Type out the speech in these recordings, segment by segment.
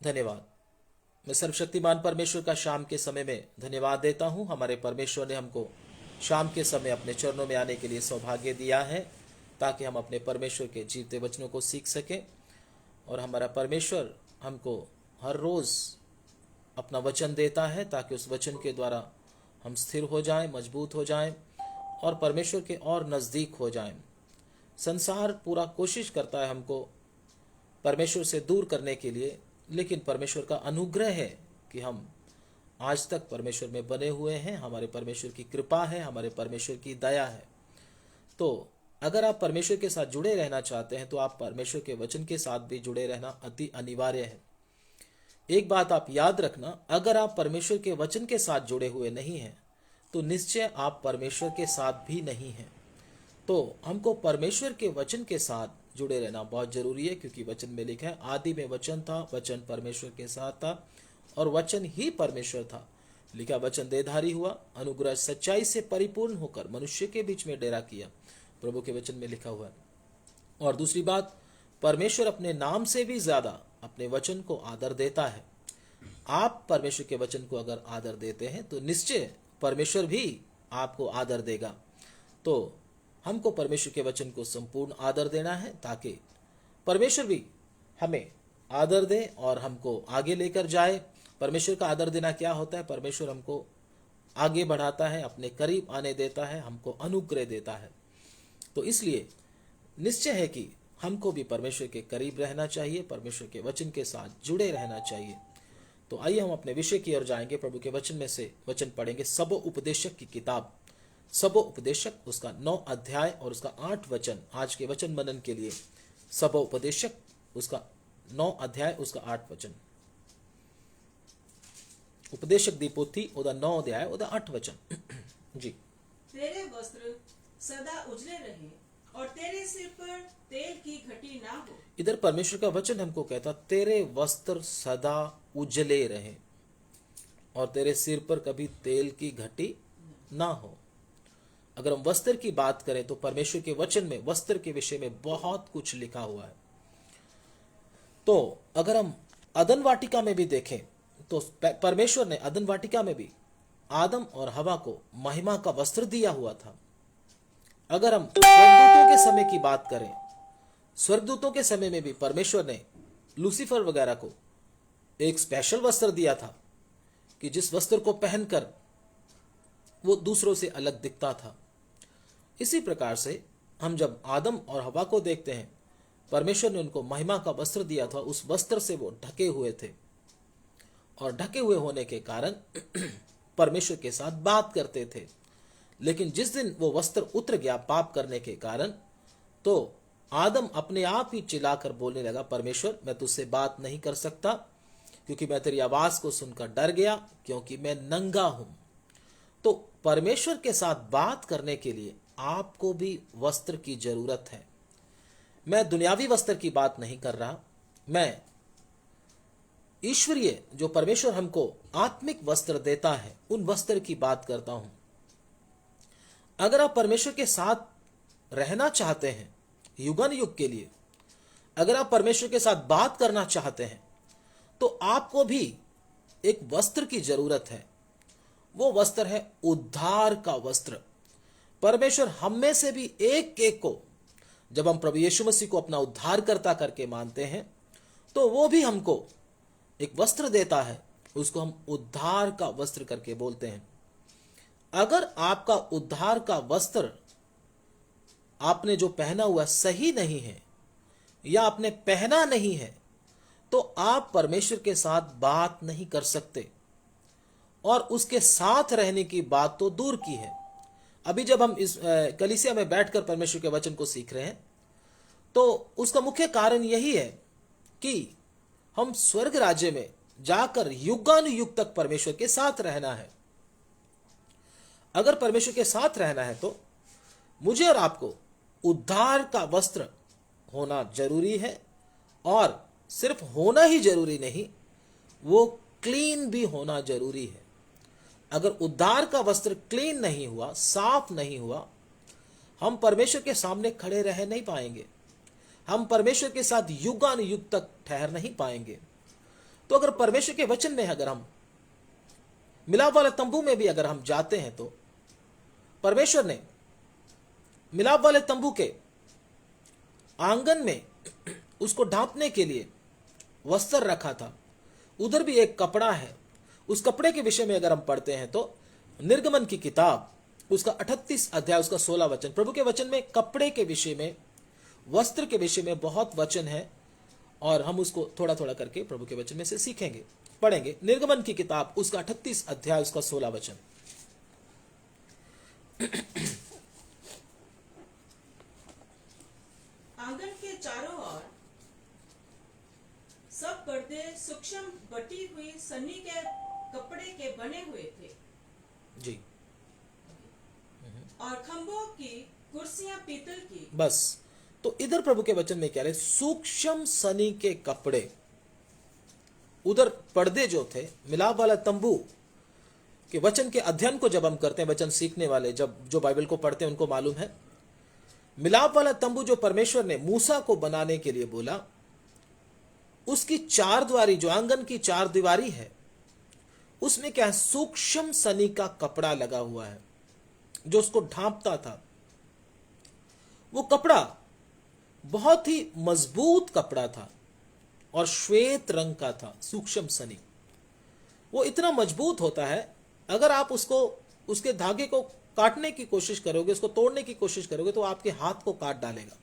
धन्यवाद। मैं सर्वशक्तिमान परमेश्वर का शाम के समय में धन्यवाद देता हूँ। हमारे परमेश्वर ने हमको शाम के समय अपने चरणों में आने के लिए सौभाग्य दिया है, ताकि हम अपने परमेश्वर के जीवते वचनों को सीख सकें। और हमारा परमेश्वर हमको हर रोज़ अपना वचन देता है, ताकि उस वचन के द्वारा हम स्थिर हो जाएं, मजबूत हो जाएं और परमेश्वर के और नज़दीक हो जाएं। संसार पूरा कोशिश करता है हमको परमेश्वर से दूर करने के लिए, लेकिन परमेश्वर का अनुग्रह है कि हम आज तक परमेश्वर में बने हुए हैं। हमारे परमेश्वर की कृपा है, हमारे परमेश्वर की दया है। तो अगर आप परमेश्वर के साथ जुड़े रहना चाहते हैं तो आप परमेश्वर के वचन के साथ भी जुड़े रहना अति अनिवार्य है। एक बात आप याद रखना, अगर आप परमेश्वर के वचन के साथ जुड़े हुए नहीं हैं तो निश्चय आप परमेश्वर के साथ भी नहीं हैं। तो हमको परमेश्वर के वचन के साथ जुड़े रहना बहुत जरूरी है, क्योंकि वचन में लिखा है, आदि में वचन था, वचन परमेश्वर के साथ था और वचन ही परमेश्वर था। लिखा, वचन देहधारी हुआ, अनुग्रह सच्चाई से परिपूर्ण होकर मनुष्य के बीच में डेरा किया। प्रभु के वचन में लिखा हुआ है। और दूसरी बात, परमेश्वर अपने नाम से भी ज्यादा अपने वचन को आदर देता है। आप परमेश्वर के वचन को अगर आदर देते हैं तो निश्चय परमेश्वर भी आपको आदर देगा। तो हमको परमेश्वर के वचन को संपूर्ण आदर देना है, ताकि परमेश्वर भी हमें आदर दे और हमको आगे लेकर जाए। परमेश्वर का आदर देना क्या होता है? परमेश्वर हमको आगे बढ़ाता है, अपने करीब आने देता है, हमको अनुग्रह देता है। तो इसलिए निश्चय है कि हमको भी परमेश्वर के करीब रहना चाहिए, परमेश्वर के वचन के साथ जुड़े रहना चाहिए। तो आइए हम अपने विषय की ओर जाएंगे। प्रभु के वचन में से वचन पढ़ेंगे, सबो उपदेशक की किताब, सबो उपदेशक, उसका 9 अध्याय और उसका 8 वचन आज के वचन मनन के लिए। सबो उपदेशक, उसका 9 अध्याय, उसका 8 वचन। उपदेशक दी पोथी, ओदा 9 अध्याय, ओदा 8 वचन। जी। तेरे वस्त्र सदा उजले रहे और तेरे सिर पर तेल की घटी ना हो। इधर परमेश्वर का वचन हमको कहता, तेरे वस्त्र सदा उजले रहे और तेरे सिर पर कभी तेल की घटी ना हो। अगर हम वस्त्र की बात करें तो परमेश्वर के वचन में वस्त्र के विषय में बहुत कुछ लिखा हुआ है। तो अगर हम अदन वाटिका में भी देखें तो परमेश्वर ने अदन वाटिका में भी आदम और हवा को महिमा का वस्त्र दिया हुआ था। अगर हम स्वर्गदूतों के समय की बात करें, स्वर्गदूतों के समय में भी परमेश्वर ने लूसीफर वगैरह को एक स्पेशल वस्त्र दिया था कि जिस वस्त्र को पहनकर वो दूसरों से अलग दिखता था। इसी प्रकार से हम जब आदम और हवा को देखते हैं, परमेश्वर ने उनको महिमा का वस्त्र दिया था। उस वस्त्र से वो ढके हुए थे और ढके हुए होने के कारण परमेश्वर के साथ बात करते थे। लेकिन जिस दिन वो वस्त्र उतर गया पाप करने के कारण, तो आदम अपने आप ही चिल्लाकर बोलने लगा, परमेश्वर मैं तुझसे बात नहीं कर सकता, क्योंकि मैं तेरी आवाज को सुनकर डर गया, क्योंकि मैं नंगा हूं। तो परमेश्वर के साथ बात करने के लिए आपको भी वस्त्र की जरूरत है। मैं दुनियावी वस्त्र की बात नहीं कर रहा, मैं ईश्वरीय जो परमेश्वर हमको आत्मिक वस्त्र देता है उन वस्त्र की बात करता हूं। अगर आप परमेश्वर के साथ रहना चाहते हैं युगन युग के लिए, अगर आप परमेश्वर के साथ बात करना चाहते हैं, तो आपको भी एक वस्त्र की जरूरत है। वो वस्त्र है उद्धार का वस्त्र। परमेश्वर हम में से भी एक एक को, जब हम प्रभु यीशु मसीह को अपना उद्धारकर्ता करके मानते हैं, तो वो भी हमको एक वस्त्र देता है। उसको हम उद्धार का वस्त्र करके बोलते हैं। अगर आपका उद्धार का वस्त्र आपने जो पहना हुआ सही नहीं है या आपने पहना नहीं है, तो आप परमेश्वर के साथ बात नहीं कर सकते और उसके साथ रहने की बात तो दूर की है। अभी जब हम इस कलीसिया में बैठकर परमेश्वर के वचन को सीख रहे हैं, तो उसका मुख्य कारण यही है कि हम स्वर्ग राज्य में जाकर युगानुयुग तक परमेश्वर के साथ रहना है। अगर परमेश्वर के साथ रहना है तो मुझे और आपको उद्धार का वस्त्र होना जरूरी है, और सिर्फ होना ही जरूरी नहीं, वो क्लीन भी होना जरूरी है। अगर उद्धार का वस्त्र क्लीन नहीं हुआ, साफ नहीं हुआ, हम परमेश्वर के सामने खड़े रह नहीं पाएंगे, हम परमेश्वर के साथ युगानुयुग तक ठहर नहीं पाएंगे। तो अगर परमेश्वर के वचन में अगर हम मिलाप वाले तंबू में भी अगर हम जाते हैं तो परमेश्वर ने मिलाप वाले तंबू के आंगन में उसको ढांपने के लिए वस्त्र रखा था। उधर भी एक कपड़ा है। उस कपड़े के विषय में अगर हम पढ़ते हैं तो निर्गमन की किताब उसका 38 अध्याय उसका 16 वचन, प्रभु के वचन में कपड़े के विषय में, वस्त्र के विषय में बहुत वचन है और हम उसको थोड़ा थोड़ा करके प्रभु के वचन में से सीखेंगे, पढ़ेंगे। निर्गमन की किताब उसका 38 अध्याय उसका 16 वचन। आंगन के चारों ओर सब पर्दे सूक्ष्म बटी हुई सन्नी के कपड़े के बने हुए थे जी। और खंभों की कुर्सियां पीतल की। बस, तो इधर प्रभु के वचन में क्या है, सूक्ष्म सनी के कपड़े। उधर पर्दे जो थे, मिलाप वाला तंबू के वचन के अध्ययन को जब हम करते हैं, वचन सीखने वाले जब जो बाइबल को पढ़ते हैं उनको मालूम है, मिलाप वाला तंबू जो परमेश्वर ने मूसा को बनाने के लिए बोला, उसकी चार द्वारी, जो आंगन की चार दीवारी है, उसमें क्या है, सूक्ष्म सनी का कपड़ा लगा हुआ है जो उसको ढांपता था। वो कपड़ा बहुत ही मजबूत कपड़ा था और श्वेत रंग का था, सूक्ष्म सनी। वो इतना मजबूत होता है, अगर आप उसको, उसके धागे को काटने की कोशिश करोगे, उसको तोड़ने की कोशिश करोगे तो आपके हाथ को काट डालेगा।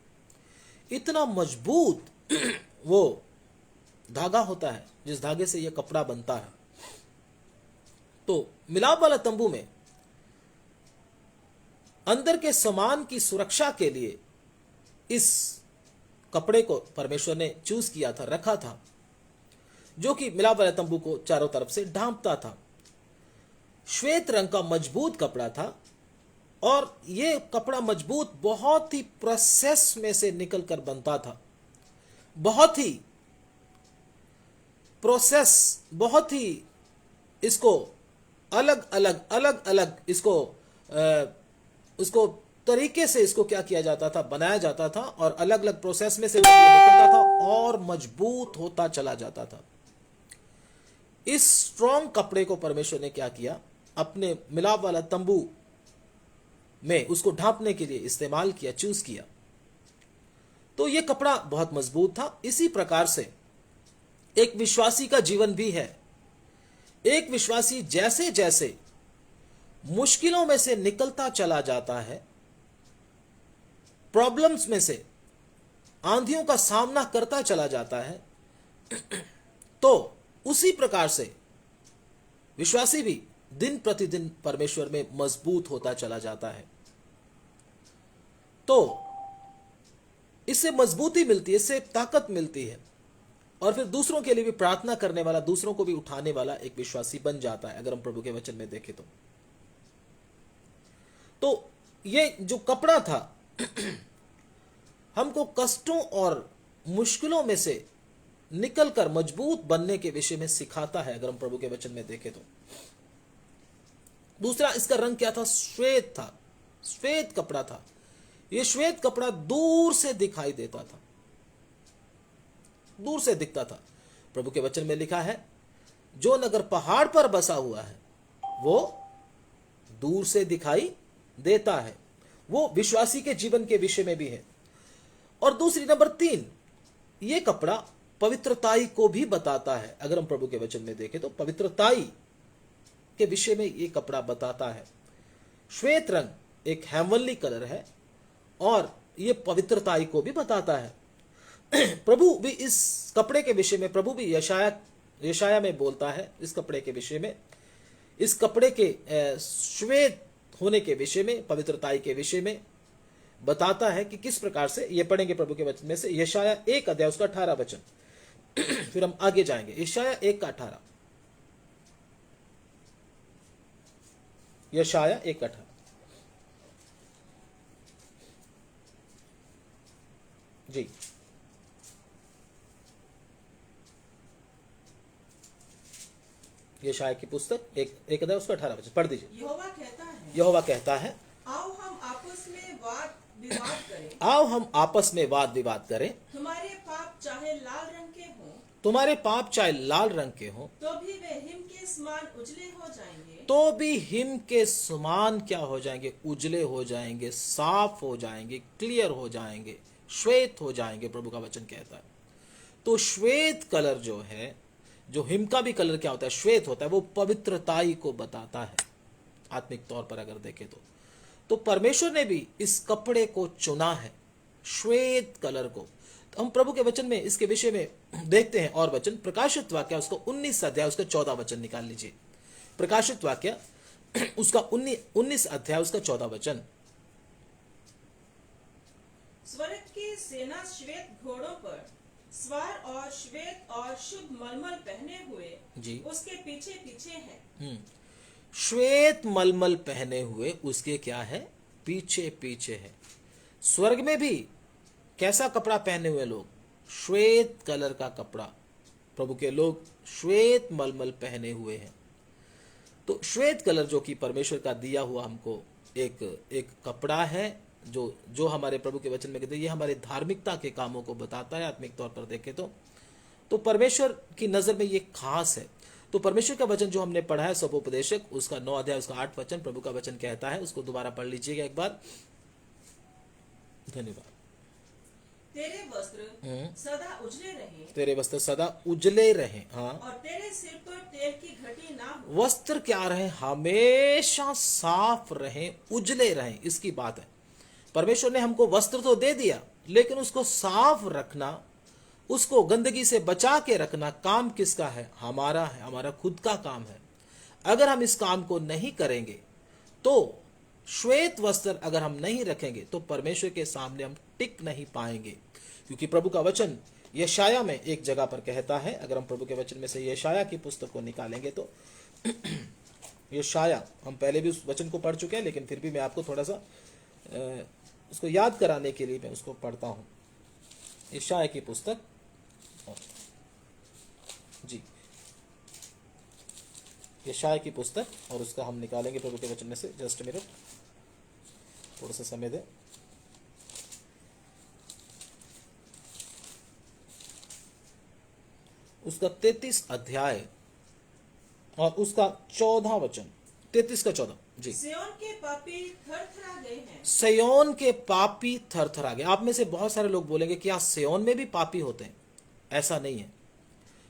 इतना मजबूत वो धागा होता है जिस धागे से यह कपड़ा बनता है। तो मिलाप वाला तंबू में अंदर के सामान की सुरक्षा के लिए इस कपड़े को परमेश्वर ने चूज किया था, रखा था, जो कि मिलाप वाले तंबू को चारों तरफ से ढांपता था। श्वेत रंग का मजबूत कपड़ा था और यह कपड़ा मजबूत बहुत ही प्रोसेस में से निकलकर बनता था। बहुत ही प्रोसेस, बहुत ही इसको अलग अलग इसको उसको तरीके से इसको क्या किया जाता था, बनाया जाता था और अलग अलग प्रोसेस में से जब ये निकलता था और मजबूत होता चला जाता था। इस स्ट्रॉन्ग कपड़े को परमेश्वर ने क्या किया, अपने मिलाप वाला तंबू में उसको ढांपने के लिए इस्तेमाल किया, चूज किया। तो यह कपड़ा बहुत मजबूत था। इसी प्रकार से एक विश्वासी का जीवन भी है। एक विश्वासी जैसे जैसे मुश्किलों में से निकलता चला जाता है, प्रॉब्लम्स में से, आंधियों का सामना करता चला जाता है, तो उसी प्रकार से विश्वासी भी दिन प्रतिदिन परमेश्वर में मजबूत होता चला जाता है। तो इससे मजबूती मिलती है, इससे ताकत मिलती है और फिर दूसरों के लिए भी प्रार्थना करने वाला, दूसरों को भी उठाने वाला एक विश्वासी बन जाता है। अगर हम प्रभु के वचन में देखें तो ये जो कपड़ा था हमको कष्टों और मुश्किलों में से निकलकर मजबूत बनने के विषय में सिखाता है। अगर हम प्रभु के वचन में देखें तो दूसरा, इसका रंग क्या था, श्वेत था, श्वेत कपड़ा था। यह श्वेत कपड़ा दूर से दिखाई देता था, दूर से दिखता था। प्रभु के वचन में लिखा है, जो नगर पहाड़ पर बसा हुआ है वो दूर से दिखाई देता है। वो विश्वासी के जीवन के विषय में भी है। और दूसरी, नंबर 3, यह कपड़ा पवित्रताई को भी बताता है। अगर हम प्रभु के वचन में देखें तो पवित्रताई के विषय में यह कपड़ा बताता है। श्वेत रंग एक हेवनली कलर है और यह पवित्रताई को भी बताता है। प्रभु भी इस कपड़े के विषय में, प्रभु भी यशाया में बोलता है इस कपड़े के विषय में, इस कपड़े के श्वेत होने के विषय में, पवित्रताई के विषय में बताता है कि किस प्रकार से। ये पढ़ेंगे प्रभु के वचन में से, यशाया 1 अध्याय उसका 18 वचन। फिर हम आगे जाएंगे। यशाया 1 का 18, यशाया 1 का 18। जी, यशाया की पुस्तक 1 अध्याय उसका 18 वचन पढ़ दीजिए। यहोवा कहता है, आओ हम आपस में वाद विवाद करें। आओ हम आपस में वाद विवाद करें। तुम्हारे पाप चाहे लाल रंग के हों, तुम्हारे पाप चाहे लाल रंग के हो तो भी वे हिम के समान उजले हो जाएंगे। तो भी हिम के समान क्या हो जाएंगे? उजले हो जाएंगे, साफ हो जाएंगे, क्लियर हो जाएंगे, श्वेत हो जाएंगे, प्रभु का वचन कहता है। तो श्वेत कलर जो है, जो हिम का भी कलर क्या होता है? श्वेत होता है। वो पवित्रताई को बताता है आत्मिक तौर पर अगर देखें तो परमेश्वर ने भी इस कपड़े को चुना है, श्वेत कलर को। तो हम प्रभु के वचन में इसके विषय में देखते हैं और वचन, प्रकाशित वाक्य उसको 19 अध्याय उसका 14 वचन निकाल लीजिए। प्रकाशित वाक्य उसका 19 अध्याय उसका 14 वचन। स्वर्ग की सेना श्वेत घोड़ों पर सवार और श्वेत और शुद्ध मलमल पहने हुए जी। उसके पीछे पीछे है। श्वेत मलमल पहने हुए उसके क्या है? पीछे पीछे है। स्वर्ग में भी कैसा कपड़ा पहने हुए लोग? श्वेत कलर का कपड़ा। प्रभु के लोग श्वेत मलमल पहने हुए हैं। तो श्वेत कलर जो कि परमेश्वर का दिया हुआ हमको एक कपड़ा है, जो हमारे प्रभु के वचन में कहते हैं, ये हमारे धार्मिकता के कामों को बताता है। आत्मिक तौर पर देखें तो परमेश्वर की नजर में ये खास है। तो परमेश्वर का वचन जो हमने पढ़ा है स्वोपदेशक उसका 9 अध्याय उसका 8 वचन, प्रभु का वचन कहता है, उसको दोबारा पढ़ लीजिएगा एक बार। धन्यवाद। तेरे वस्त्र सदा उजले रहे। तेरे वस्त्र सदा उजले रहे। हाँ, और तेरे सिर पर तेल की घटी ना हो। वस्त्र क्या रहे? हमेशा साफ रहे, उजले रहे। इसकी बात है। परमेश्वर ने हमको वस्त्र तो दे दिया, लेकिन उसको साफ रखना, उसको गंदगी से बचा के रखना काम किसका है? हमारा है, हमारा खुद का काम है। अगर हम इस काम को नहीं करेंगे तो श्वेत वस्त्र अगर हम नहीं रखेंगे तो परमेश्वर के सामने हम टिक नहीं पाएंगे। क्योंकि प्रभु का वचन यशाया में एक जगह पर कहता है, अगर हम प्रभु के वचन में से यशाया की पुस्तक को निकालेंगे तो यशाया, हम पहले भी उस वचन को पढ़ चुके हैं, लेकिन फिर भी मैं आपको थोड़ा सा उसको याद कराने के लिए मैं उसको पढ़ता हूं। यशाया की पुस्तक जी, यशाया की पुस्तक, और उसका हम निकालेंगे प्रभु के वचन में से। जस्ट मिनट, थोड़ा सा समय दे। उसका 33 अध्याय और उसका 14 वचन, 33 का 14 जी। सिय्योन के पापी थरथरा गए हैं। सिय्योन के पापी थरथरा गए। आप में से बहुत सारे लोग बोलेंगे क्या सिय्योन में भी पापी होते हैं? ऐसा नहीं है।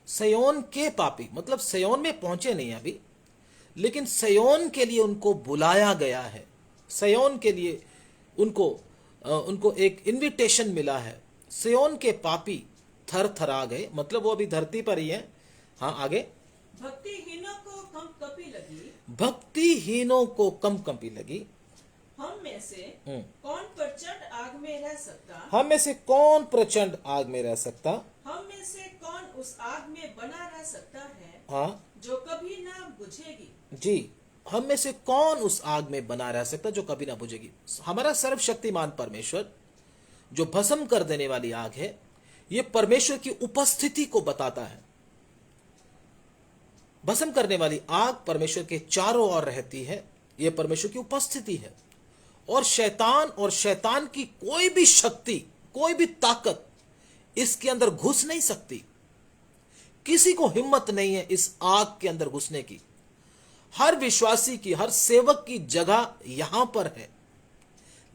सिय्योन के पापी मतलब सिय्योन में पहुंचे नहीं अभी, लेकिन सिय्योन के लिए उनको बुलाया गया है। सिय्योन के लिए उनको एक इनविटेशन मिला है। सिय्योन के पापी थरथरा गए, मतलब वो अभी धरती पर ही है। हाँ, आगे। भक्तिहीनों को कंपकपी लगी। भक्तिहीनों को कंपकपी लगी। हम में से कौन प्रचंड आग में रह सकता? हम में से कौन प्रचंड आग में रह सकता? हम में से कौन उस आग में बना रह सकता है? हाँ जो कभी ना बुझेगी। जी, हम में से कौन उस आग में बना रह सकता जो कभी ना बुझेगी? हमारा सर्वशक्तिमान परमेश्वर जो भस्म कर देने वाली आग है, ये परमेश्वर की उपस्थिति को बताता है। भस्म करने वाली आग परमेश्वर के चारों ओर रहती है, यह परमेश्वर की उपस्थिति है। और शैतान की कोई भी शक्ति, कोई भी ताकत इसके अंदर घुस नहीं सकती। किसी को हिम्मत नहीं है इस आग के अंदर घुसने की। हर विश्वासी की, हर सेवक की जगह यहां पर है।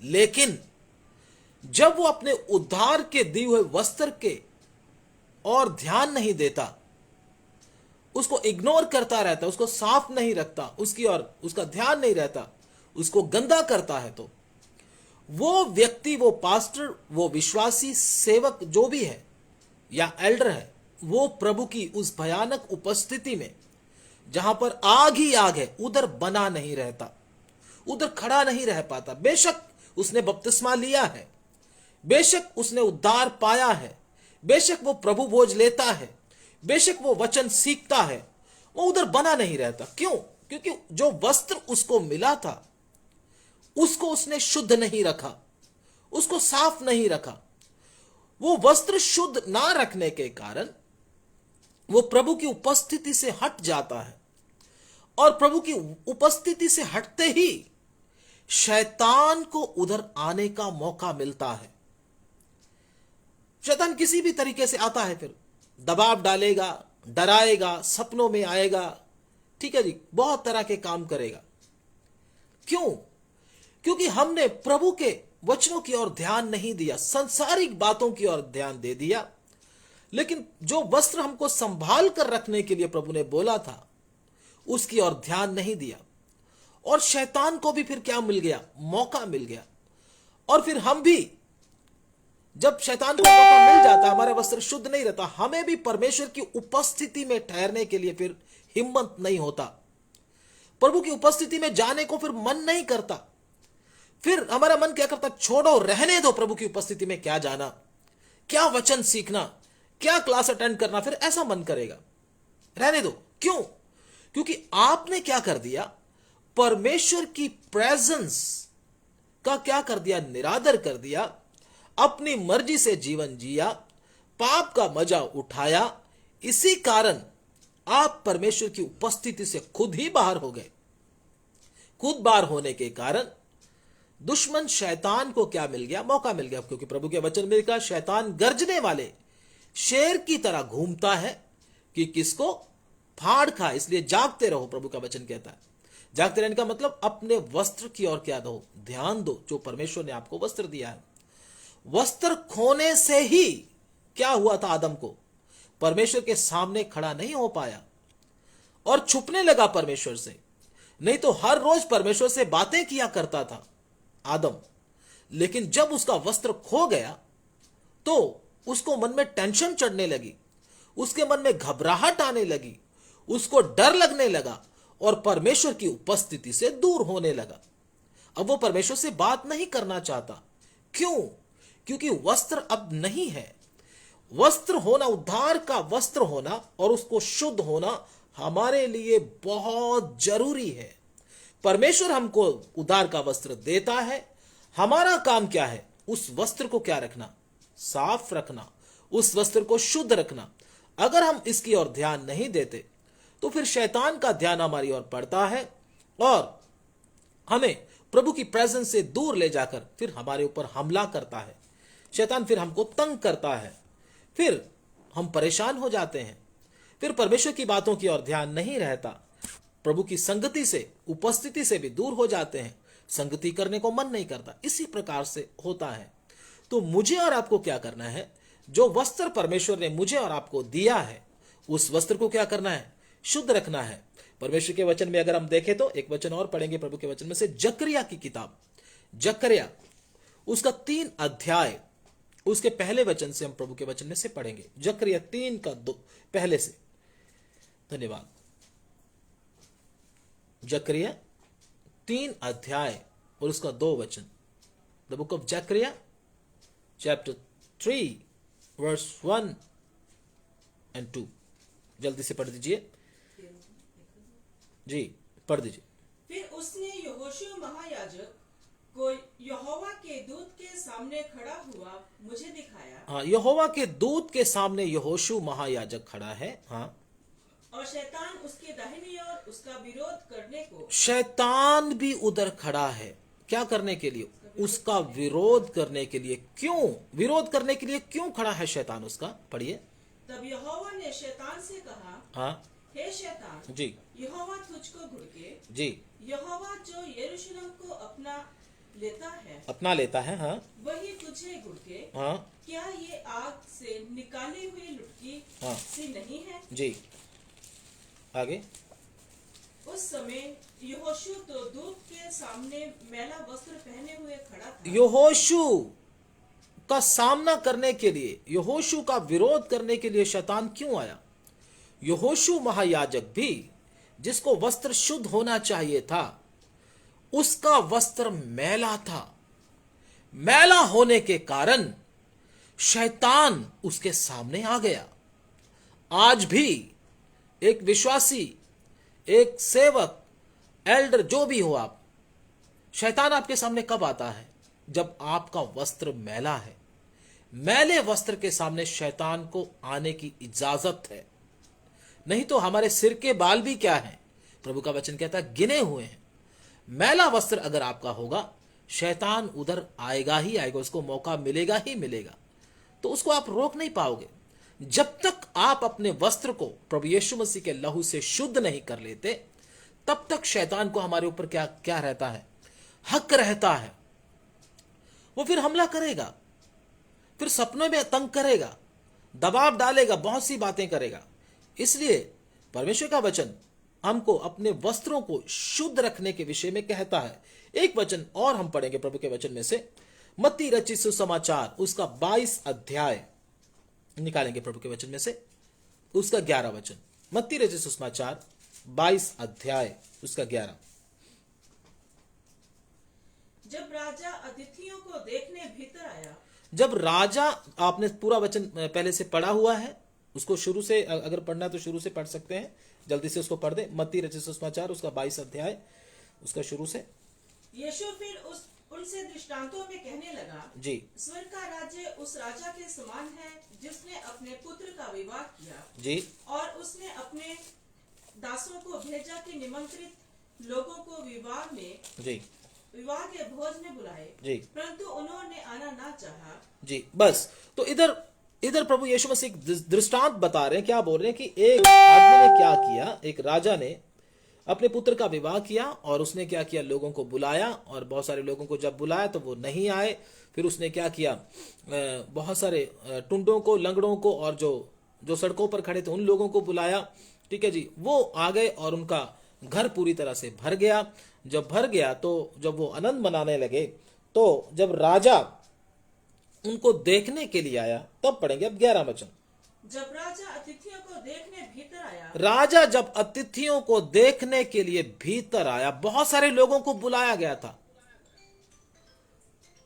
लेकिन जब वो अपने उद्धार के दिए हुए वस्त्र के और ध्यान नहीं देता, उसको इग्नोर करता रहता, उसको साफ नहीं रखता, उसकी और उसका ध्यान नहीं रहता, उसको गंदा करता है, तो वो व्यक्ति, वो पास्टर, वो विश्वासी सेवक जो भी है या एल्डर है, वो प्रभु की उस भयानक उपस्थिति में जहां पर आग ही आग है, उधर बना नहीं रहता, उधर खड़ा नहीं रह पाता। बेशक उसने बपतिस्मा लिया है, बेशक उसने उद्धार पाया है, बेशक वो प्रभु भोज लेता है, बेशक वो वचन सीखता है, वो उधर बना नहीं रहता। क्यों? क्योंकि जो वस्त्र उसको मिला था उसको उसने शुद्ध नहीं रखा, उसको साफ नहीं रखा। वो वस्त्र शुद्ध ना रखने के कारण वो प्रभु की उपस्थिति से हट जाता है, और प्रभु की उपस्थिति से हटते ही शैतान को उधर आने का मौका मिलता है। शैतान किसी भी तरीके से आता है, फिर दबाव डालेगा, डराएगा, सपनों में आएगा, ठीक है जी, बहुत तरह के काम करेगा। क्यों? क्योंकि हमने प्रभु के वचनों की ओर ध्यान नहीं दिया, सांसारिक बातों की ओर ध्यान दे दिया। लेकिन जो वस्त्र हमको संभाल कर रखने के लिए प्रभु ने बोला था, उसकी ओर ध्यान नहीं दिया। और शैतान को भी फिर क्या मिल गया? मौका मिल गया। और फिर हम भी, जब शैतान को मौका मिल जाता, हमारे वस्त्र शुद्ध नहीं रहता, हमें भी परमेश्वर की उपस्थिति में ठहरने के लिए फिर हिम्मत नहीं होता। प्रभु की उपस्थिति में जाने को फिर मन नहीं करता। फिर हमारा मन क्या करता? छोड़ो, रहने दो, प्रभु की उपस्थिति में क्या जाना, क्या वचन सीखना, क्या क्लास अटेंड करना, फिर ऐसा मन करेगा, रहने दो। क्यों? क्योंकि आपने क्या कर दिया? परमेश्वर की प्रेजेंस का क्या कर दिया? निरादर कर दिया, अपनी मर्जी से जीवन जिया, पाप का मजा उठाया। इसी कारण आप परमेश्वर की उपस्थिति से खुद ही बाहर हो गए। खुद बाहर होने के कारण दुश्मन शैतान को क्या मिल गया? मौका मिल गया। क्योंकि प्रभु के वचन में लिखा, शैतान गर्जने वाले शेर की तरह घूमता है कि किसको फाड़ खाए, इसलिए जागते रहो, प्रभु का वचन कहता है। जागते रहने का मतलब अपने वस्त्र की ओर क्या दो? ध्यान दो, जो परमेश्वर ने आपको वस्त्र दिया है। वस्त्र खोने से ही क्या हुआ था? आदम को परमेश्वर के सामने खड़ा नहीं हो पाया और छुपने लगा परमेश्वर से। नहीं तो हर रोज परमेश्वर से बातें किया करता था आदम। लेकिन जब उसका वस्त्र खो गया तो उसको मन में टेंशन चढ़ने लगी, उसके मन में घबराहट आने लगी, उसको डर लगने लगा और परमेश्वर की उपस्थिति से दूर होने लगा। अब वो परमेश्वर से बात नहीं करना चाहता। क्यों? क्योंकि वस्त्र अब नहीं है। वस्त्र होना, उद्धार का वस्त्र होना और उसको शुद्ध होना हमारे लिए बहुत जरूरी है। परमेश्वर हमको उद्धार का वस्त्र देता है। हमारा काम क्या है? उस वस्त्र को क्या रखना? साफ रखना, उस वस्त्र को शुद्ध रखना। अगर हम इसकी ओर ध्यान नहीं देते तो फिर शैतान का ध्यान हमारी ओर पड़ता है और हमें प्रभु की प्रेजेंस से दूर ले जाकर फिर हमारे ऊपर हमला करता है। शैतान फिर हमको तंग करता है, फिर हम परेशान हो जाते हैं, फिर परमेश्वर की बातों की ओर ध्यान नहीं रहता, प्रभु की संगति से, उपस्थिति से भी दूर हो जाते हैं, संगति करने को मन नहीं करता। इसी प्रकार से होता है। तो मुझे और आपको क्या करना है? जो वस्त्र परमेश्वर ने मुझे और आपको दिया है, उस वस्त्र को क्या करना है? शुद्ध रखना है। परमेश्वर के वचन में अगर हम देखें तो एक वचन और पढ़ेंगे प्रभु के वचन में से, जकरिया की किताब, जकरिया उसका 3 अध्याय, उसके पहले वचन से हम प्रभु के वचन में से पढ़ेंगे। जकरिया 3 का 2 पहले से। धन्यवाद। जकरिया 3 अध्याय और उसका 2 वचन। The book of Zechariah chapter 3 verse 1 and 2। जल्दी से पढ़ दीजिए जी, पढ़ दीजिए। फिर उसने यहोशू महायाजक को यहोवा के दूत के सामने खड़ा हुआ मुझे दिखाया। हाँ, यहोवा के दूत के सामने यहोशू महायाजक खड़ा है। हाँ, और शैतान उसके दाहिनी ओर उसका विरोध करने को। शैतान भी उधर खड़ा है, क्या करने के लिए? उसका विरोध करने के लिए। क्यों विरोध करने के लिए? क्यों खड़ा है शैतान उसका? पढ़िए। तब यहोवा ने शैतान से कहा, हाँ हे शैतान, जी, यहोवा तुझको घुड़के। जी, यहोवा जो यरूशलेम को अपना लेता है, अपना लेता है। हाँ, वही तुझे घुड़के। हाँ, क्या ये आग से निकाली हुई लुटकी हाँ। सी नहीं है? जी, आगे। उस समय यहोशू तो दूत के सामने मैला वस्त्र पहने हुए खड़ा था। यहोशू का सामना करने के लिए, यहोशू का विरोध करने के लिए शैतान क्यों आया? यहोशू महायाजक भी, जिसको वस्त्र शुद्ध होना चाहिए था, उसका वस्त्र मैला था। मैला होने के कारण शैतान उसके सामने आ गया। आज भी एक विश्वासी, एक सेवक, एल्डर, जो भी हो आप, शैतान आपके सामने कब आता है? जब आपका वस्त्र मैला है। मैले वस्त्र के सामने शैतान को आने की इजाजत है। नहीं तो हमारे सिर के बाल भी क्या हैं? प्रभु का वचन कहता है गिने हुए हैं। मैला वस्त्र अगर आपका होगा, शैतान उधर आएगा ही आएगा, उसको मौका मिलेगा ही मिलेगा। तो उसको आप रोक नहीं पाओगे। जब तक आप अपने वस्त्र को प्रभु यीशु मसीह के लहू से शुद्ध नहीं कर लेते, तब तक शैतान को हमारे ऊपर क्या क्या रहता है, हक रहता है। वो फिर हमला करेगा, फिर सपनों में तंग करेगा, दबाव डालेगा, बहुत सी बातें करेगा। इसलिए परमेश्वर का वचन हमको अपने वस्त्रों को शुद्ध रखने के विषय में कहता है। एक वचन और हम पढ़ेंगे प्रभु के वचन में से, मत्ती रचित सुसमाचार उसका 22 अध्याय निकालेंगे प्रभु के वचन में से, उसका 11 वचन। मत्ती रचित सुसमाचार 22 अध्याय उसका 11। जब राजा अतिथियों को देखने भीतर आया, जब राजा, आपने पूरा वचन पहले से पढ़ा हुआ है, उसको शुरू से अगर पढ़ना है तो शुरू से पढ़ सकते हैं, जल्दी से उसको पढ़ दे। मत्ती रचित सुसमाचार उसका 22 अध्याय उसका शुरू से। यीशु फिर उनसे दृष्टांतों में कहने लगा, जी स्वर्ग का राज्य उस राजा के समान है जिसने अपने पुत्र का विवाह किया जी और उसने अपने दासों को भेजा कि निमंत्रित लोगों को विवाह के भोज में बुलाए, जी परंतु उन्होंने आना ना चाहा। जी बस। तो इधर प्रभु यीशु मसीह एक दृष्टांत बता रहे हैं। क्या बोल रहे हैं कि एक आदमी ने क्या किया, एक राजा ने अपने पुत्र का विवाह किया और उसने क्या किया, लोगों को बुलाया, और बहुत सारे लोगों को जब बुलाया तो वो नहीं आए। फिर उसने क्या किया, बहुत सारे टुंडों को, लंगड़ों को और जो सड़कों पर खड़े थे उन लोगों को बुलाया। ठीक है जी, वो आ गए और उनका घर पूरी तरह से भर गया। जब भर गया तो जब वो आनंद मनाने लगे, तो जब राजा उनको देखने के लिए आया, तब पढ़ेंगे अब 11 वचन। जब राजा अतिथियों को देखने भीतर आया, राजा जब अतिथियों को देखने के लिए भीतर आया, बहुत सारे लोगों को बुलाया गया था।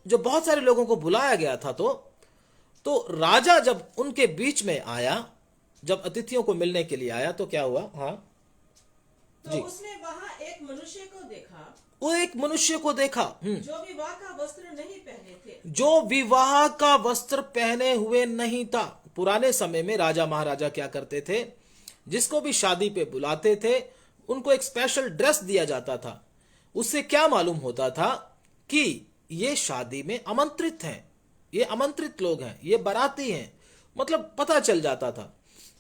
जो बहुत सारे लोगों को बुलाया गया था, तो राजा जब उनके बीच में आया, जब अतिथियों को मिलने के लिए आया, तो क्या हुआ? हाँ तो उसने वहां एक मनुष्य को देखा, वो एक मनुष्य को देखा जो विवाह का वस्त्र नहीं पहने थे, जो विवाह का वस्त्र पहने हुए नहीं था। पुराने समय में राजा महाराजा क्या करते थे, जिसको भी शादी पे बुलाते थे उनको एक स्पेशल ड्रेस दिया जाता था। उससे क्या मालूम होता था कि ये शादी में आमंत्रित हैं, ये आमंत्रित लोग हैं, ये बाराती हैं, मतलब पता चल जाता था।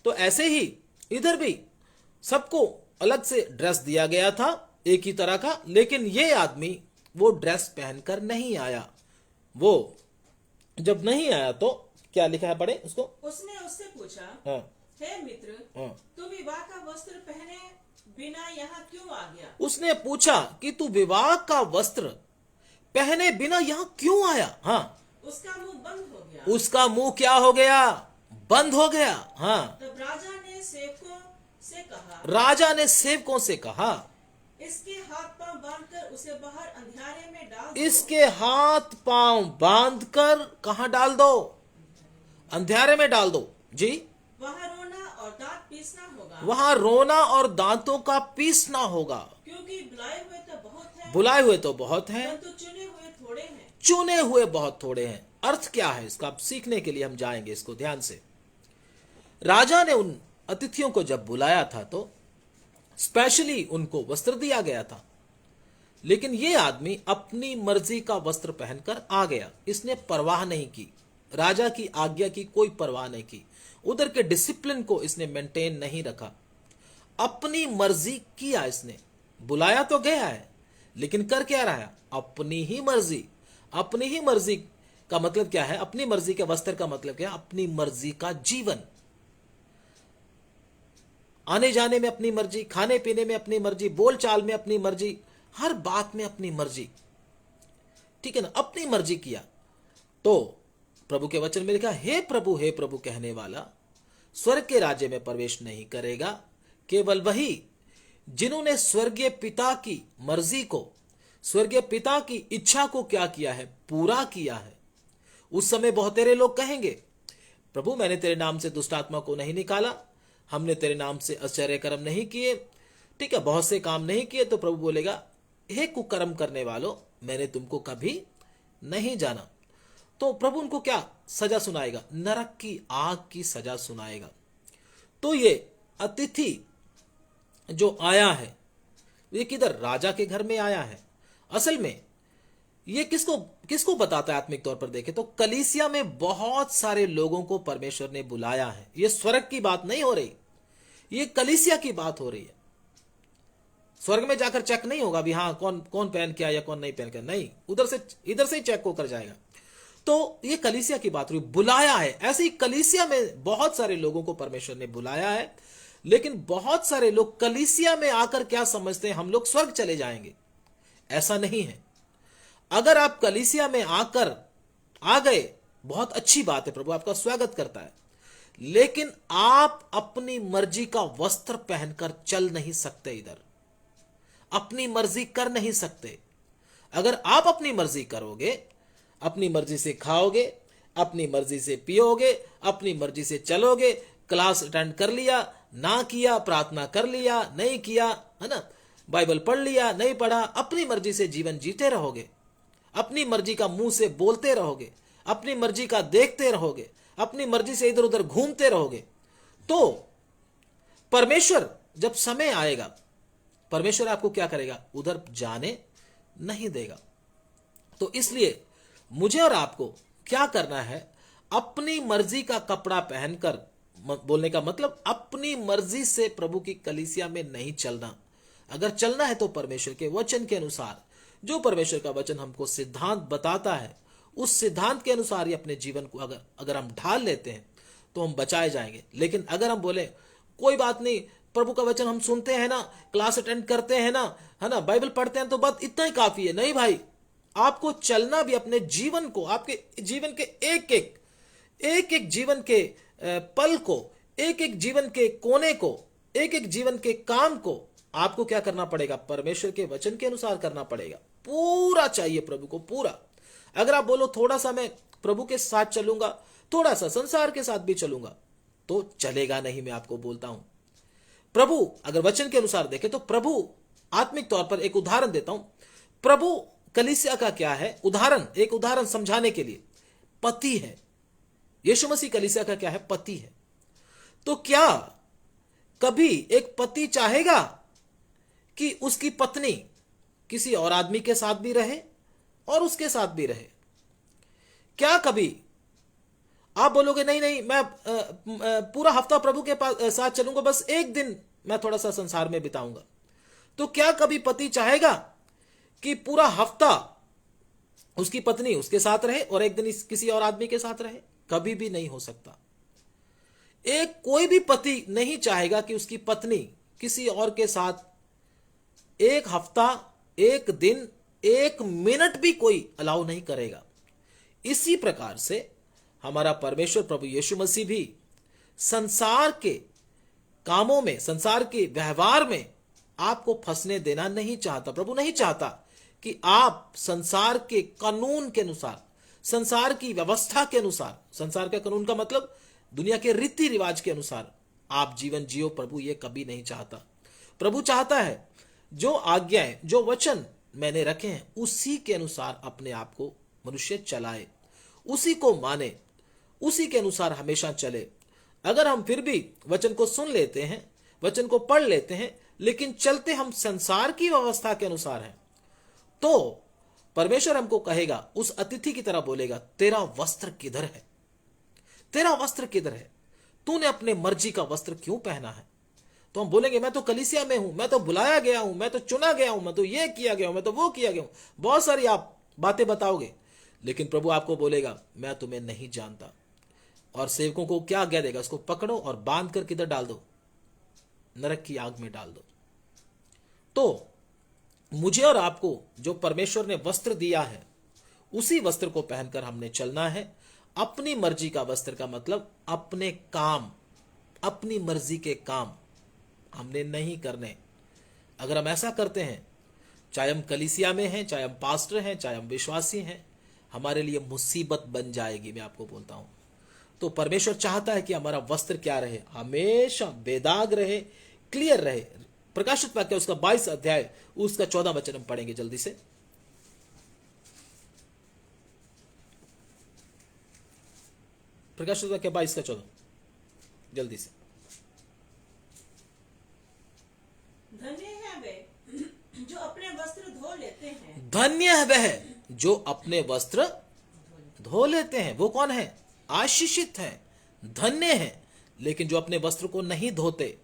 तो ऐसे ही इधर भी सबको अलग से ड्रेस दिया गया था, एक ही तरह का, लेकिन ये आदमी वो ड्रेस पहनकर नहीं आया। वो जब नहीं आया तो क्या लिखा है, पढ़े उसको। उसने उससे पूछा, हाँ, हे मित्र, हाँ। तू विवाह का वस्त्र पहने बिना यहाँ क्यों आ गया? उसने पूछा कि तू विवाह का वस्त्र पहने बिना यहाँ क्यों आया? हाँ, उसका मुंह बंद हो गया। उसका मुंह क्या हो गया? बंद हो गया। हाँ, तब राजा ने सेवकों से कहा, राजा ने सेवकों से कहा, इसके हाथ पांव बांधकर उसे बाहर अंधियारे में डाल दो। इसके हाथ पांव बांधकर कहाँ डाल दो? अंधियारे में डाल दो। जी, वहाँ रोना और दांत पीसना होगा, वहां रोना और दांतों का पीसना होगा, क्योंकि बुलाए हुए तो बहुत हैं, बुलाए हुए तो बहुत हैं, परंतु चुने हुए थोड़े हैं। चुने हुए बहुत थोड़े हैं। अर्थ क्या है इसका, अब सीखने के लिए हम जाएंगे इसको ध्यान से। राजा ने उन अतिथियों को जब बुलाया था तो स्पेशली उनको वस्त्र दिया गया था, लेकिन ये आदमी अपनी मर्जी का वस्त्र पहनकर आ गया। इसने परवाह नहीं की, राजा की आज्ञा की कोई परवाह नहीं की, उधर के डिसिप्लिन को इसने मेंटेन नहीं रखा, अपनी मर्जी किया इसने। बुलाया तो गया है, लेकिन कर क्या रहा है? अपनी ही मर्जी। अपनी ही मर्जी का मतलब क्या है? अपनी मर्जी के वस्त्र का मतलब क्या है? अपनी मर्जी का जीवन। आने जाने में अपनी मर्जी, खाने पीने में अपनी मर्जी, बोल चाल में अपनी मर्जी, हर बात में अपनी मर्जी। ठीक है ना, अपनी मर्जी किया। तो प्रभु के वचन में लिखा, हे प्रभु कहने वाला स्वर्ग के राज्य में प्रवेश नहीं करेगा, केवल वही जिन्होंने स्वर्गीय पिता की मर्जी को, स्वर्गीय पिता की इच्छा को क्या किया है? पूरा किया है। उस समय बहुतेरे लोग कहेंगे, प्रभु मैंने तेरे नाम से दुष्ट आत्मा को नहीं निकाला, हमने तेरे नाम से आश्चर्य कर्म नहीं किए, ठीक है, बहुत से काम नहीं किए। तो प्रभु बोलेगा, हे कुकर्म करने वालों, मैंने तुमको कभी नहीं जाना। तो प्रभु उनको क्या सजा सुनाएगा? नरक की आग की सजा सुनाएगा। तो ये अतिथि जो आया है, ये किधर? राजा के घर में आया है। असल में ये किसको किसको बताता है आत्मिक तौर पर देखें तो कलीसिया में बहुत सारे लोगों को परमेश्वर ने बुलाया है। ये स्वर्ग की बात नहीं हो रही, ये कलीसिया की बात हो रही है। स्वर्ग में जाकर चेक नहीं होगा भी हाँ कौन कौन पहन के आया कौन नहीं पहन के, नहीं, इधर से ही चेक होकर जाएगा। तो ये कलीसिया की बात हुई, बुलाया है। ऐसे ही कलीसिया में बहुत सारे लोगों को परमेश्वर ने बुलाया है, लेकिन बहुत सारे लोग कलीसिया में आकर क्या समझते हैं हम लोग स्वर्ग चले जाएंगे। ऐसा नहीं है। अगर आप कलीसिया में आकर आ गए, बहुत अच्छी बात है, प्रभु आपका स्वागत करता है, लेकिन आप अपनी मर्जी का वस्त्र पहनकर चल नहीं सकते, इधर अपनी मर्जी कर नहीं सकते। अगर आप अपनी मर्जी करोगे, अपनी मर्जी से खाओगे, अपनी मर्जी से पियोगे, अपनी मर्जी से चलोगे, क्लास अटेंड कर लिया ना किया, प्रार्थना कर लिया नहीं किया, है ना, बाइबल पढ़ लिया नहीं पढ़ा, अपनी मर्जी से जीवन जीते रहोगे, अपनी मर्जी का मुंह से बोलते रहोगे, अपनी मर्जी का देखते रहोगे, अपनी मर्जी से इधर उधर घूमते रहोगे, तो परमेश्वर जब समय आएगा, परमेश्वर आपको क्या करेगा, उधर जाने नहीं देगा। तो इसलिए मुझे और आपको क्या करना है, अपनी मर्जी का कपड़ा पहनकर, बोलने का मतलब अपनी मर्जी से प्रभु की कलीसिया में नहीं चलना। अगर चलना है तो परमेश्वर के वचन के अनुसार, जो परमेश्वर का वचन हमको सिद्धांत बताता है, उस सिद्धांत के अनुसार ही अपने जीवन को अगर हम ढाल लेते हैं तो हम बचाए जाएंगे। लेकिन अगर हम बोले कोई बात नहीं, प्रभु का वचन हम सुनते हैं ना, क्लास अटेंड करते हैं ना, है ना, बाइबल पढ़ते हैं, तो बस इतना ही काफी है, नहीं भाई, आपको चलना भी, अपने जीवन को, आपके जीवन के एक एक जीवन के पल को, एक एक जीवन के कोने को, एक एक जीवन के काम को आपको क्या करना पड़ेगा, परमेश्वर के वचन के अनुसार करना पड़ेगा। पूरा चाहिए प्रभु को, पूरा। अगर आप बोलो थोड़ा सा मैं प्रभु के साथ चलूंगा, थोड़ा सा संसार के साथ भी चलूंगा, तो चलेगा नहीं। मैं आपको बोलता हूं, प्रभु अगर वचन के अनुसार देखे तो प्रभु, आत्मिक तौर पर एक उदाहरण देता हूं, प्रभु कलीसिया का क्या है, एक उदाहरण समझाने के लिए, पति है। यीशु मसीह कलीसिया का क्या है, पति है। तो क्या कभी एक पति चाहेगा कि उसकी पत्नी किसी और आदमी के साथ भी रहे और उसके साथ भी रहे? क्या कभी आप बोलोगे नहीं नहीं, मैं पूरा हफ्ता प्रभु के साथ चलूंगा, बस एक दिन मैं थोड़ा सा संसार में बिताऊंगा? तो क्या कभी पति चाहेगा कि पूरा हफ्ता उसकी पत्नी उसके साथ रहे और एक दिन किसी और आदमी के साथ रहे? कभी भी नहीं हो सकता। कोई भी पति नहीं चाहेगा कि उसकी पत्नी किसी और के साथ एक हफ्ता, एक दिन, एक मिनट भी कोई अलाउ नहीं करेगा। इसी प्रकार से हमारा परमेश्वर प्रभु यीशु मसीह भी संसार के कामों में, संसार के व्यवहार में आपको फंसने देना नहीं चाहता। प्रभु नहीं चाहता कि आप संसार के कानून के अनुसार, संसार की व्यवस्था के अनुसार, संसार का कानून का मतलब दुनिया के रीति रिवाज के अनुसार आप जीवन जियो। प्रभु ये कभी नहीं चाहता। प्रभु चाहता है जो आज्ञाएं, जो वचन मैंने रखे हैं, उसी के अनुसार अपने आप को मनुष्य चलाए, उसी को माने, उसी के अनुसार हमेशा चले। अगर हम फिर भी वचन को सुन लेते हैं, वचन को पढ़ लेते हैं, लेकिन चलते हम संसार की व्यवस्था के अनुसार हैं, तो परमेश्वर हमको कहेगा, उस अतिथि की तरह बोलेगा, तेरा वस्त्र किधर है? तेरा वस्त्र किधर है? तूने अपने मर्जी का वस्त्र क्यों पहना है? तो हम बोलेंगे मैं तो कलीसिया में हूं, मैं तो बुलाया गया हूं, मैं तो चुना गया हूं, मैं तो ये किया गया हूं, मैं तो वो किया गया हूं, बहुत सारी आप बातें बताओगे। लेकिन प्रभु आपको बोलेगा मैं तुम्हें नहीं जानता। और सेवकों को क्या आज्ञा देगा? उसको पकड़ो और बांध कर किधर डाल दो? नरक की आग में डाल दो। तो मुझे और आपको जो परमेश्वर ने वस्त्र दिया है, उसी वस्त्र को पहनकर हमने चलना है। अपनी मर्जी का वस्त्र का मतलब अपने काम, अपनी मर्जी के काम हमने नहीं करने। अगर हम ऐसा करते हैं, चाहे हम कलीसिया में हैं, चाहे हम पास्टर हैं, चाहे हम विश्वासी हैं, हमारे लिए मुसीबत बन जाएगी। मैं आपको बोलता हूं। तो परमेश्वर चाहता है कि हमारा वस्त्र क्या रहे? हमेशा बेदाग रहे, क्लियर रहे। प्रकाशित वाक्य उसका 22 अध्याय उसका 14 वचन हम पढ़ेंगे जल्दी से। प्रकाशित वाक्य 22 का 14 जल्दी से। धन्य है वे जो अपने वस्त्र धो लेते हैं, धन्य है वह जो अपने वस्त्र धो लेते हैं वो कौन है? आशीषित हैं, धन्य हैं। लेकिन जो अपने वस्त्र को नहीं धोते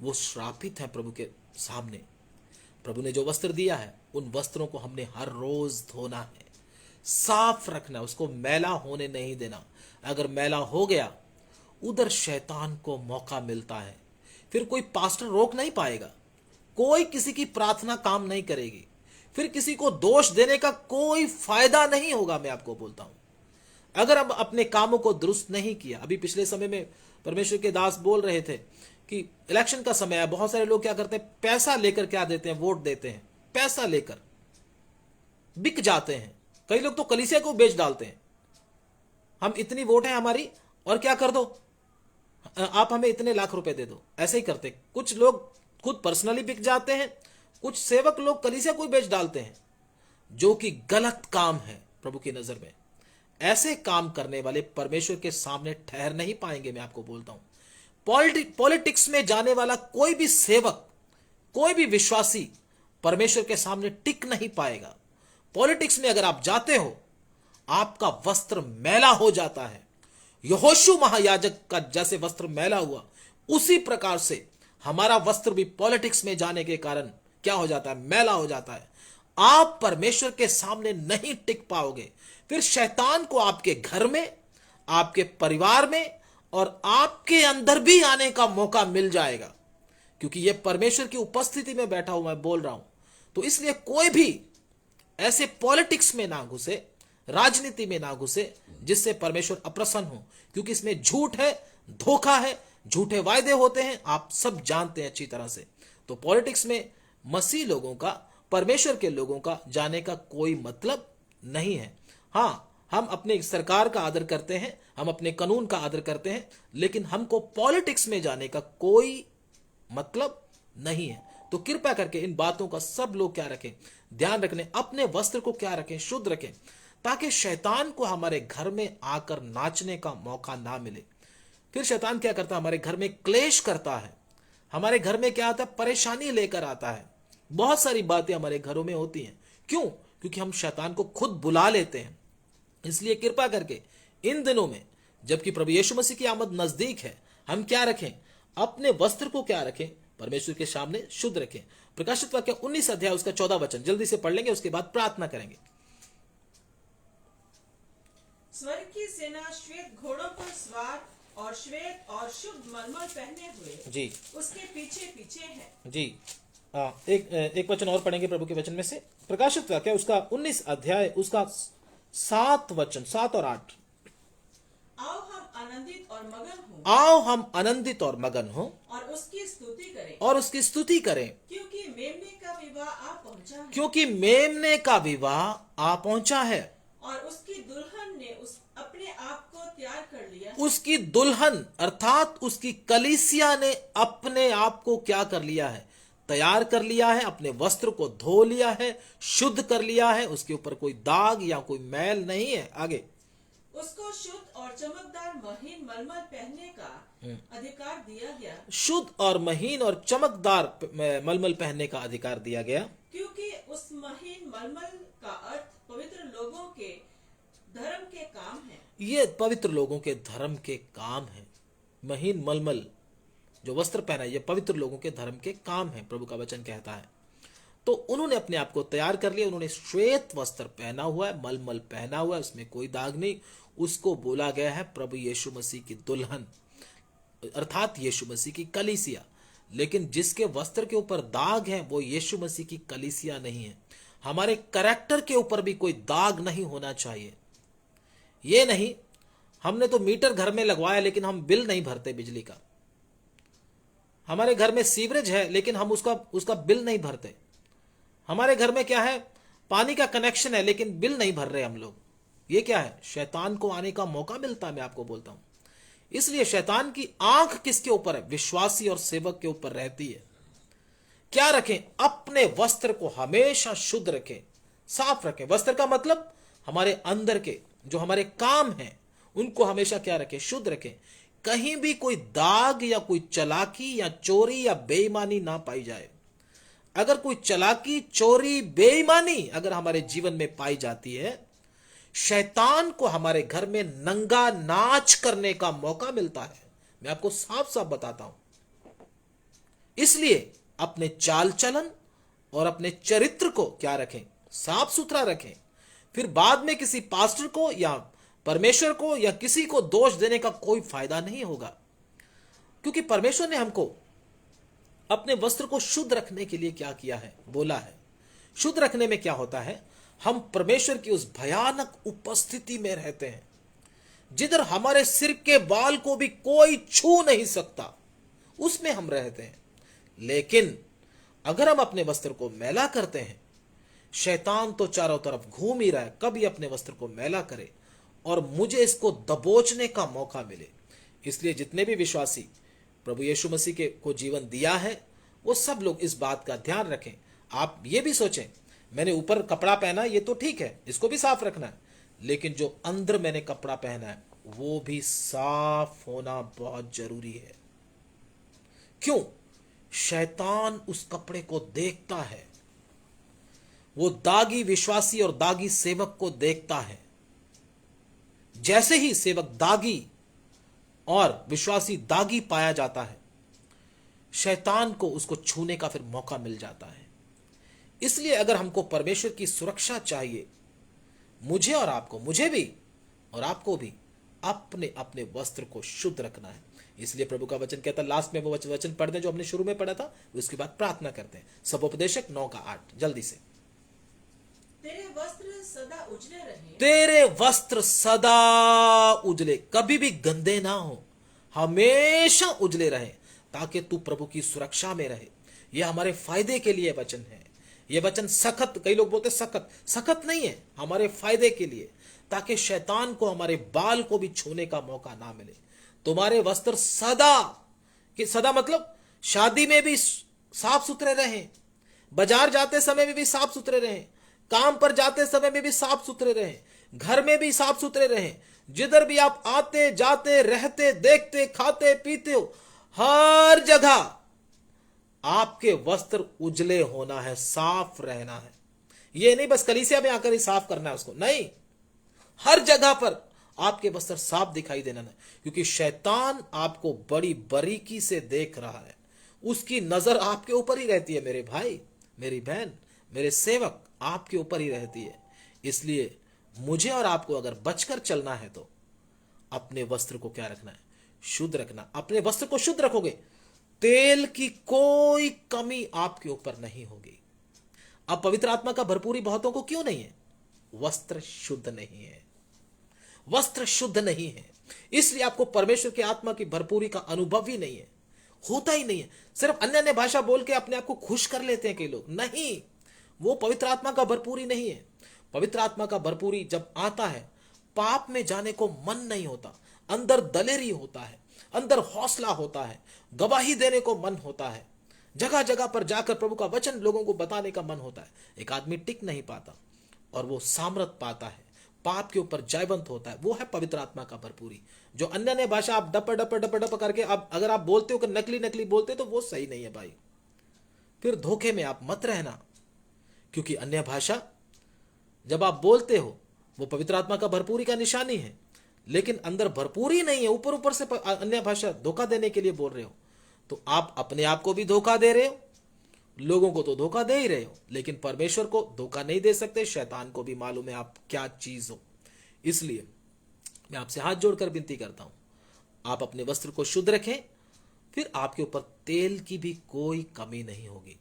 वो श्रापित हैं प्रभु के सामने। प्रभु ने जो वस्त्र दिया है उन वस्त्रों को हमने हर रोज धोना है, साफ रखना, उसको मैला होने नहीं देना। अगर मैला हो गया उधर शैतान को मौका मिलता है। फिर कोई पास्टर रोक नहीं पाएगा, कोई किसी की प्रार्थना काम नहीं करेगी, फिर किसी को दोष देने का कोई फायदा नहीं होगा। मैं आपको बोलता हूं, अगर हम अपने कामों को दुरुस्त नहीं किया। अभी पिछले समय में परमेश्वर के दास बोल रहे थे कि इलेक्शन का समय है, बहुत सारे लोग क्या करते हैं, पैसा लेकर क्या देते हैं, वोट देते हैं, पैसा लेकर बिक जाते हैं। कई लोग तो कलीसिया को बेच डालते हैं। हम इतनी वोट है हमारी और क्या कर दो, आप हमें इतने लाख रुपए दे दो, ऐसे ही करते। कुछ लोग खुद पर्सनली बिक जाते हैं, कुछ सेवक लोग कलीसिया को बेच डालते हैं, जो कि गलत काम है प्रभु की नजर में। ऐसे काम करने वाले परमेश्वर के सामने ठहर नहीं पाएंगे। मैं आपको बोलता हूं, पॉलिटिक्स में जाने वाला कोई भी सेवक, कोई भी विश्वासी परमेश्वर के सामने टिक नहीं पाएगा। पॉलिटिक्स में अगर आप जाते हो, आपका वस्त्र मैला हो जाता है। यहोशू महायाजक का जैसे वस्त्र मैला हुआ, उसी प्रकार से हमारा वस्त्र भी पॉलिटिक्स में जाने के कारण क्या हो जाता है, मैला हो जाता है। आप परमेश्वर के सामने नहीं टिक पाओगे। फिर शैतान को आपके घर में, आपके परिवार में और आपके अंदर भी आने का मौका मिल जाएगा, क्योंकि यह परमेश्वर की उपस्थिति में बैठा हुआ मैं बोल रहा हूं। तो इसलिए कोई भी ऐसे पॉलिटिक्स में ना घुसे, राजनीति में ना घुसे जिससे परमेश्वर अप्रसन्न हो, क्योंकि इसमें झूठ है, धोखा है, झूठे वायदे होते हैं, आप सब जानते हैं अच्छी तरह से। तो पॉलिटिक्स में मसीह लोगों का, परमेश्वर के लोगों का जाने का कोई मतलब नहीं है। हाँ, हम अपने सरकार का आदर करते हैं, हम अपने कानून का आदर करते हैं, लेकिन हमको पॉलिटिक्स में जाने का कोई मतलब नहीं है। तो कृपया करके इन बातों का सब लोग क्या रखें, ध्यान रखने, अपने वस्त्र को क्या रखें, शुद्ध रखें, ताकि शैतान को हमारे घर में आकर नाचने का मौका ना मिले। फिर शैतान क्या करता है, हमारे घर में क्लेश करता है, हमारे घर में क्या आता है, परेशानी लेकर आता है। बहुत सारी बातें हमारे घरों में होती हैं। क्यों? क्योंकि हम शैतान को खुद बुला लेते हैं। इसलिए कृपा करके इन दिनों में, जबकि प्रभु यीशु मसीह की आमद नजदीक है, हम क्या रखें, अपने वस्त्र को क्या रखें, परमेश्वर के सामने शुद्ध रखें। प्रकाशित वाक्य 19 अध्याय उसका 14 वचन जल्दी से पढ़ लेंगे, उसके बाद प्रार्थना करेंगे। स्वर्ग की सेना श्वेत घोड़ों पर सवार और श्वेत और शुद्ध मलमल पहने हुए जी उसके पीछे पीछे है। जी एक वचन और पढ़ेंगे प्रभु के वचन में से, प्रकाशित वाक्य उसका 19 अध्याय उसका 7 वचन, 7 और 8। आओ हम आनंदित और मगन हों, आओ हम आनंदित और मगन हों और उसकी स्तुति करें, और उसकी स्तुति करें, क्योंकि मेमने का विवाह आ पहुंचा है, क्योंकि मेमने का विवाह आ पहुंचा है, और उसकी दुल्हन ने अपने आप को तैयार कर लिया। उसकी दुल्हन अर्थात उसकी कलीसिया ने अपने आप को क्या कर लिया है, तैयार कर लिया है, अपने वस्त्र को धो लिया है, शुद्ध कर लिया है, उसके ऊपर कोई दाग या कोई मैल नहीं है। आगे, उसको शुद्ध और चमकदार महीन मलमल पहनने का अधिकार दिया गया, शुद्ध और महीन और चमकदार मलमल पहनने का अधिकार दिया गया, क्योंकि उस महीन मलमल का अर्थ पवित्र लोगों के धर्म के काम है। ये पवित्र लोगों के धर्म के काम है। महीन मलमल जो वस्त्र पहना, ये पवित्र लोगों के धर्म के काम है, प्रभु का वचन कहता है। तो उन्होंने अपने आप को तैयार कर लिया, उन्होंने श्वेत वस्त्र पहना हुआ है, मलमल पहना हुआ है, उसमें कोई दाग नहीं। उसको बोला गया है प्रभु यीशु मसीह की दुल्हन, अर्थात यीशु मसीह की कलीसिया। लेकिन जिसके वस्त्र के ऊपर दाग है वो यीशु मसीह की कलीसिया नहीं है। हमारे कैरेक्टर के ऊपर भी कोई दाग नहीं होना चाहिए। ये नहीं, हमने तो मीटर घर में लगवाया लेकिन हम बिल नहीं भरते बिजली का, हमारे घर में सीवरेज है लेकिन हम उसका बिल नहीं भरते, हमारे घर में क्या है, पानी का कनेक्शन है लेकिन बिल नहीं भर रहे हम लोग। ये क्या है, शैतान को आने का मौका मिलता है, मैं आपको बोलता हूं। इसलिए शैतान की आंख किसके ऊपर है, विश्वासी और सेवक के ऊपर रहती है। क्या रखें, अपने वस्त्र को हमेशा शुद्ध रखें, साफ रखें। वस्त्र का मतलब हमारे अंदर के जो हमारे काम हैं उनको हमेशा क्या रखें, शुद्ध रखें। कहीं भी कोई दाग या कोई चालाकी या चोरी या बेईमानी ना पाई जाए। अगर कोई चालाकी, चोरी, बेईमानी अगर हमारे जीवन में पाई जाती है, शैतान को हमारे घर में नंगा नाच करने का मौका मिलता है। मैं आपको साफ साफ बताता हूं। इसलिए अपने चाल चलन और अपने चरित्र को क्या रखें, साफ सुथरा रखें। फिर बाद में किसी पास्टर को या परमेश्वर को या किसी को दोष देने का कोई फायदा नहीं होगा, क्योंकि परमेश्वर ने हमको अपने वस्त्र को शुद्ध रखने के लिए क्या किया है, बोला है। शुद्ध रखने में क्या होता है, हम परमेश्वर की उस भयानक उपस्थिति में रहते हैं जिधर हमारे सिर के बाल को भी कोई छू नहीं सकता, उसमें हम रहते हैं। लेकिन अगर हम अपने वस्त्र को मैला करते हैं, शैतान तो चारों तरफ घूम ही रहा है, कभी अपने वस्त्र को मैला करे और मुझे इसको दबोचने का मौका मिले। इसलिए जितने भी विश्वासी प्रभु यीशु मसीह के को जीवन दिया है, वो सब लोग इस बात का ध्यान रखें। आप ये भी सोचें, मैंने ऊपर कपड़ा पहना, ये तो ठीक है, इसको भी साफ रखना है, लेकिन जो अंदर मैंने कपड़ा पहना है वो भी साफ होना बहुत जरूरी है। क्यों? शैतान उस कपड़े को देखता है, वो दागी विश्वासी और दागी सेवक को देखता है। जैसे ही सेवक दागी और विश्वासी दागी पाया जाता है, शैतान को उसको छूने का फिर मौका मिल जाता है। इसलिए अगर हमको परमेश्वर की सुरक्षा चाहिए, मुझे और आपको, मुझे भी और आपको भी अपने अपने वस्त्र को शुद्ध रखना है। इसलिए प्रभु का वचन कहता है, लास्ट में वो वचन पढ़ दें जो हमने शुरू में पढ़ा था, उसके बाद प्रार्थना करते हैं। सबोपदेशक 9:8 जल्दी से। तेरे वस्त्र सदा उजले रहें, तेरे वस्त्र सदा उजले, कभी भी गंदे ना हो, हमेशा उजले रहे, ताकि तू प्रभु की सुरक्षा में रहे। यह हमारे फायदे के लिए वचन है। यह वचन सख्त, कई लोग बोलते सख्त नहीं है, हमारे फायदे के लिए, ताकि शैतान को हमारे बाल को भी छूने का मौका ना मिले। तुम्हारे वस्त्र सदा, कि सदा मतलब शादी में भी साफ सुथरे रहें, बाजार जाते समय में भी साफ सुथरे रहें, काम पर जाते समय में भी साफ सुथरे रहें, घर में भी साफ सुथरे रहें। जिधर भी आप आते जाते रहते, देखते, खाते पीते हो, हर जगह आपके वस्त्र उजले होना है, साफ रहना है। ये नहीं बस कलीसिया में आकर ही साफ करना है उसको, नहीं, हर जगह पर आपके वस्त्र साफ दिखाई देना है, क्योंकि शैतान आपको बड़ी बारीकी से देख रहा है। उसकी नजर आपके ऊपर ही रहती है, मेरे भाई, मेरी बहन, मेरे सेवक, आपके ऊपर ही रहती है। इसलिए मुझे और आपको अगर बचकर चलना है तो अपने वस्त्र को क्या रखना है, शुद्ध रखना। अपने वस्त्र को शुद्ध रखोगे, तेल की कोई कमी आपके ऊपर नहीं होगी। अब पवित्र आत्मा का भरपूरी बहुतों को क्यों नहीं है? वस्त्र शुद्ध नहीं है, वस्त्र शुद्ध नहीं है, इसलिए आपको परमेश्वर की आत्मा की भरपूरी का अनुभव ही नहीं है, होता ही नहीं है। सिर्फ अन्य अन्य भाषा बोल के अपने आप को खुश कर लेते हैं कई लोग, नहीं, वो पवित्र आत्मा का भरपूरी नहीं है। पवित्र आत्मा का भरपूरी जब आता है, पाप में जाने को मन नहीं होता, अंदर दलेरी होता है, अंदर हौसला होता है, गवाही देने को मन होता है, जगह जगह पर जाकर प्रभु का वचन लोगों को बताने का मन होता है। एक आदमी टिक नहीं पाता और वो सामर्थ पाता है, पाप के ऊपर जयवंत होता है, वो है पवित्र आत्मा का भरपूरी। जो अन्य अन्य भाषा आप डप डप डप डप करके अब अगर आप बोलते हो कि नकली नकली बोलते, तो वो सही नहीं है भाई। फिर धोखे में आप मत रहना, क्योंकि अन्य भाषा जब आप बोलते हो वो पवित्र आत्मा का भरपूरी का निशानी है, लेकिन अंदर भरपूरी नहीं है, ऊपर ऊपर से अन्य भाषा धोखा देने के लिए बोल रहे हो, तो आप अपने आप को भी धोखा दे रहे हो, लोगों को तो धोखा दे ही रहे हो, लेकिन परमेश्वर को धोखा नहीं दे सकते। शैतान को भी मालूम है आप क्या चीज हो। इसलिए मैं आपसे हाथ जोड़कर विनती करता हूं, आप अपने वस्त्र को शुद्ध रखें, फिर आपके ऊपर तेल की भी कोई कमी नहीं होगी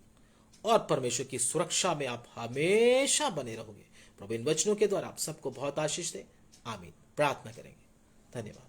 और परमेश्वर की सुरक्षा में आप हमेशा बने रहोगे। प्रभु इन वचनों के द्वारा आप सबको बहुत आशीष दे। आमीन। प्रार्थना करेंगे। धन्यवाद।